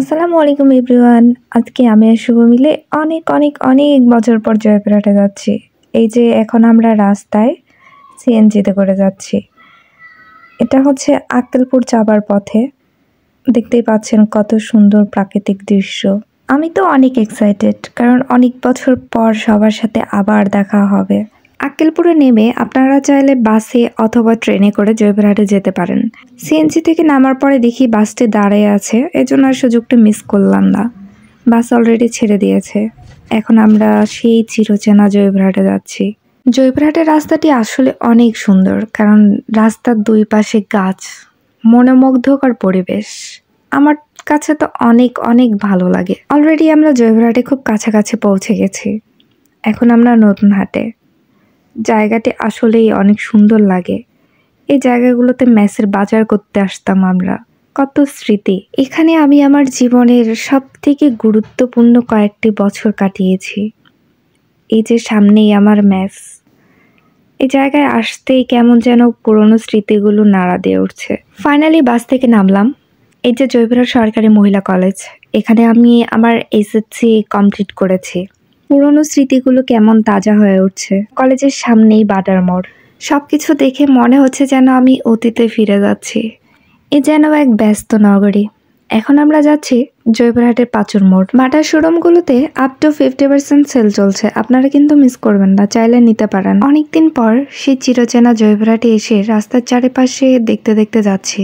আসসালামু আলাইকুম এভরিওয়ান। আজকে আমি আর শুভ মিলে অনেক অনেক অনেক বছর পর জয়পুরহাটে যাচ্ছি। এই যে এখন আমরা রাস্তায় সিএনজিতে করে যাচ্ছি। এটা হচ্ছে আক্কেলপুর যাবার পথে। দেখতেই পাচ্ছেন কত সুন্দর প্রাকৃতিক দৃশ্য। আমি তো অনেক এক্সাইটেড, কারণ অনেক বছর পর সবার সাথে আবার দেখা হবে। আক্কেলপুরে নেমে আপনারা চাইলে বাসে অথবা ট্রেনে করে জয়পুরহাটে যেতে পারেন। সিএনজি থেকে নামার পরে দেখি বাসটি দাঁড়িয়ে আছে, এজন্য আর সুযোগটা মিস করলাম না। বাস অলরেডি ছেড়ে দিয়েছে। এখন আমরা সেই চিরচেনা জয়পুরহাটে যাচ্ছি। জয়পুরহাটের রাস্তাটি আসলে অনেক সুন্দর, কারণ রাস্তার দুই পাশে গাছ, মনোমুগ্ধকর পরিবেশ। আমার কাছে তো অনেক অনেক ভালো লাগে। অলরেডি আমরা জয়পুরহাটে খুব কাছাকাছি পৌঁছে গেছি। এখন আমরা নতুন হাটে। জায়গাটি আসলেই অনেক সুন্দর লাগে। এই জায়গাগুলোতে মেসের বাজার করতে আসতাম আমরা। কত স্মৃতি। এখানে আমি আমার জীবনের সব থেকে গুরুত্বপূর্ণ কয়েকটি বছর কাটিয়েছি। এই যে সামনেই আমার মেস। এই জায়গায় আসতেই কেমন যেন পুরনো স্মৃতিগুলো নাড়া দিয়ে উঠছে। ফাইনালি বাস থেকে নামলাম। এই যে জয়পুরহাট সরকারি মহিলা কলেজ, এখানে আমি আমার এসএসসি কমপ্লিট করেছি। পুরনো স্মৃতিগুলো কেমন তাজা হয়ে উঠছে। কলেজের সামনেই বাটার মোড়। সবকিছু দেখে মনে হচ্ছে যেন আমি অতীতে ফিরে যাচ্ছি। এ যেন এক ব্যস্ত নগরী। এখন আমরা যাচ্ছি জয়পুরহাটের পাঁচুর মোড়। বাটার শোরুমগুলোতে আপ টু 50% সেল চলছে, আপনারা কিন্তু মিস করবেন না, চাইলে নিতে পারেন। অনেকদিন পর সেই চিরচেনা জয়পুরহাটে এসে রাস্তার চারিপাশে দেখতে দেখতে যাচ্ছি।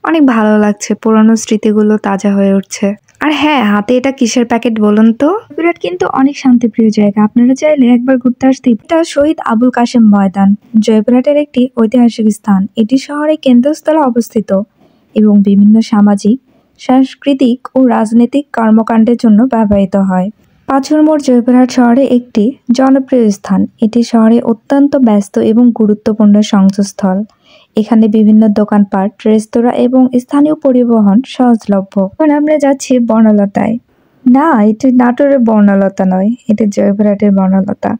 অনেক ভালো লাগছে, পুরনো স্মৃতিগুলো তাজা হয়ে উঠছে। আর হ্যাঁ, হাতে এটা কিসের প্যাকেট বলুন তো? জয়পুরহাট কিন্তু অনেক শান্তিপ্রিয় জায়গা, আপনারা চাইলে একবার ঘুরতে আসতেই। এটা শহীদ আবুল কাশেম ময়দান, জয়পুরহাটের একটি ঐতিহাসিক স্থান। এটি শহরের কেন্দ্রস্থলে অবস্থিত এবং বিভিন্ন সামাজিক, সাংস্কৃতিক ও রাজনৈতিক কর্মকাণ্ডের জন্য ব্যবহৃত হয়। পাঁচুর মোড় জয়পুরহাট শহরে একটি জনপ্রিয় স্থান। এটি শহরে অত্যন্ত ব্যস্ত এবং গুরুত্বপূর্ণ সংযোগস্থল। এখানে বিভিন্ন দোকানপাট, রেস্তোরাঁ এবং স্থানীয় পরিবহন সহজলভ্য। এখন আমরা যাচ্ছি বনলতায়। না, এটি নাটোরের বর্ণলতা নয়, এটি জয়পুরহাটের বর্ণলতা।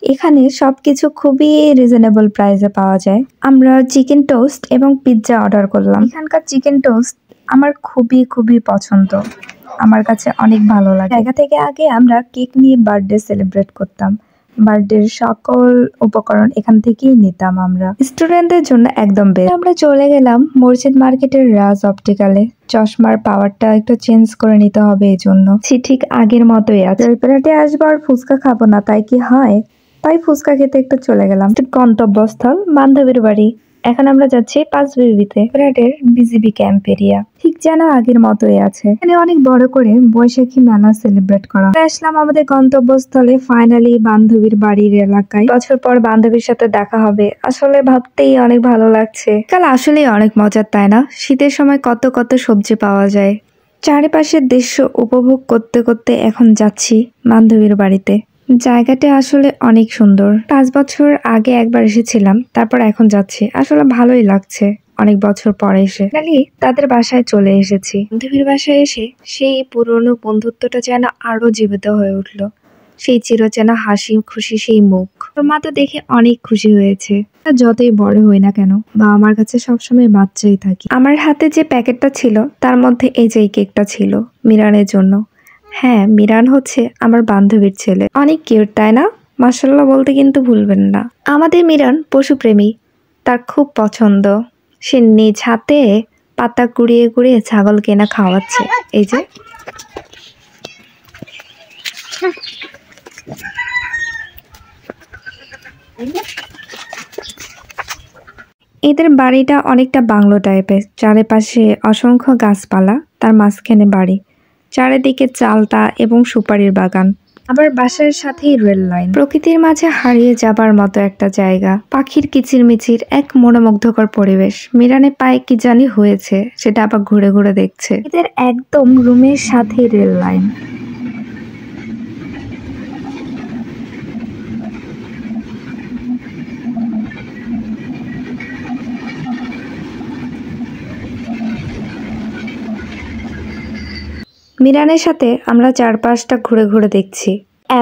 এখানে সবকিছু খুবই রিজনেবল প্রাইসে পাওয়া যায়। আমরা চিকেন টোস্ট এবং পিৎজা অর্ডার করলাম। এখানকার চিকেন টোস্ট আমার খুবই খুবই পছন্দ, আমার কাছে অনেক ভালো লাগে। জায়গা থেকে আগে আমরা কেক নিয়ে বার্থডে সেলিব্রেট করতাম। বার্থডের সকল উপকরণ এখান থেকেই নিতাম আমরা। স্টুডেন্টদের জন্য একদম বেস্ট। আমরা চলে গেলাম মসজিদ মার্কেটের রাজ অপটিক্যালে। চশমার পাওয়ারটা একটু চেঞ্জ করে নিতে হবে, এই জন্য ঠিক আগের মতোই আছে। জয়পুরহাটে আসবো আর ফুচকা খাবো না, তাই কি হয়? তাই ফুচকা খেতে একটু চলে গেলাম। গন্তব্যস্থল বান্ধবীর বাড়ি। এখন আমরা যাচ্ছি পাঁচবিবিতে, জয়পুরহাটের বিজিবি ক্যাম্প এরিয়া। ঠিক যেন আগের মতোই আছে। এখানে অনেক বড় করে বৈশাখী মেলা সেলিব্রেট করা হয়। আসলাম আমাদের গন্তব্যস্থলে, ফাইনালি বান্ধবীর বাড়ির এলাকায়। বছর পর বান্ধবীর সাথে দেখা হবে, আসলে ভাবতেই অনেক ভালো লাগছে। কাল আসলেই অনেক মজার, তাই না? শীতের সময় কত কত সবজি পাওয়া যায়। চারিপাশের দৃশ্য উপভোগ করতে করতে এখন যাচ্ছি বান্ধবীর বাড়িতে। জায়গাটা আসলে অনেক সুন্দর। 5 বছর আগে একবার এসেছিলাম, তারপর এখন যাচ্ছি। আসলে ভালোই লাগছে অনেক বছর পরে এসে। ফাইনালি তাদের বাসায় চলে এসেছি। বান্ধবীর বাসায় এসে সেই পুরনো বন্ধুত্বটা যেন আরো জীবিত হয়ে উঠলো। সেই চিরচেনা হাসি খুশি সেই মুখ। ওর মা তো দেখে অনেক খুশি হয়েছে। যতই বড় হই না কেন, বা আমার কাছে সবসময় বাচ্চাই থাকি। আমার হাতে যে প্যাকেটটা ছিল তার মধ্যে এই যে কেকটা ছিল মিরানের জন্য। হ্যাঁ, মিরান হচ্ছে আমার বান্ধবীর ছেলে। অনেক কিউট, তাই না? মাশাআল্লাহ বলতে কিন্তু ভুলবেন না। আমাদের মিরান পশুপ্রেমী, তার খুব পছন্দ। সে নিজ হাতে পাতা কুড়িয়ে কুড়িয়ে ছাগল কেনা খাওয়াচ্ছে। এই যে এদের বাড়িটা অনেকটা বাংলো টাইপের। চারিপাশে অসংখ্য গাছপালা, তার মাঝখানে বাড়ি। চারিদিকে চালতা এবং সুপারির বাগান। আবার বাসার সাথেই রেল লাইন। প্রকৃতির মাঝে হারিয়ে যাবার মতো একটা জায়গা। পাখির কিচিরমিচির, এক মনোমুগ্ধকর পরিবেশ। মিরানে পায়ে কি জানি হয়েছে, সেটা আবার ঘুরে ঘুরে দেখছে। এদের একদম রুমের সাথেই রেল লাইন। মিরানের সাথে আমরা চারপাশটা ঘুরে ঘুরে দেখছি।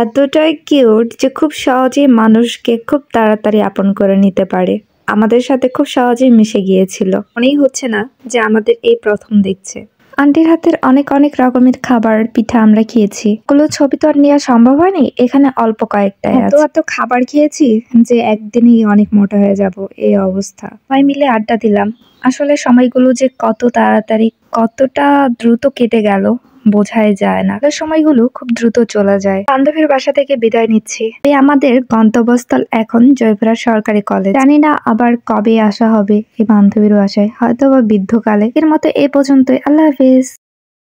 এতটাই কিউট যে খুব সহজেই মানুষকে খুব তাড়াতাড়ি আপন করে নিতে পারে। আমাদের সাথে খুব সহজেই মিশে গিয়েছিল। মনেই হচ্ছে না যে আমাদের এই প্রথম দেখছে। আন্টির হাতের অনেক অনেক রকমের খাবার পিঠা আমরা খেয়েছি, ওগুলো ছবি তো আর নেওয়া সম্ভব হয়নি, এখানে অল্প কয়েকটাই আছে। এত খাবার খেয়েছি যে একদিনেই অনেক মোটা হয়ে যাব, এই অবস্থা। সবাই মিলে আড্ডা দিলাম। আসলে সময়গুলো যে কত তাড়াতাড়ি কতটা দ্রুত কেটে গেল বোঝাই যায় না। সময়গুলো খুব দ্রুত চলে যায়। বান্ধবীর বাসা থেকে বিদায় নিচ্ছি। এই আমাদের গন্তব্যস্থল এখন জয়পুরহাট সরকারি কলেজ। জানি না আবার কবে আসা হবে এই বান্ধবীর বাসায়, হয়তো বা বৃদ্ধকালে। এর মতো এ পর্যন্তই। আল্লাহ হাফেজ।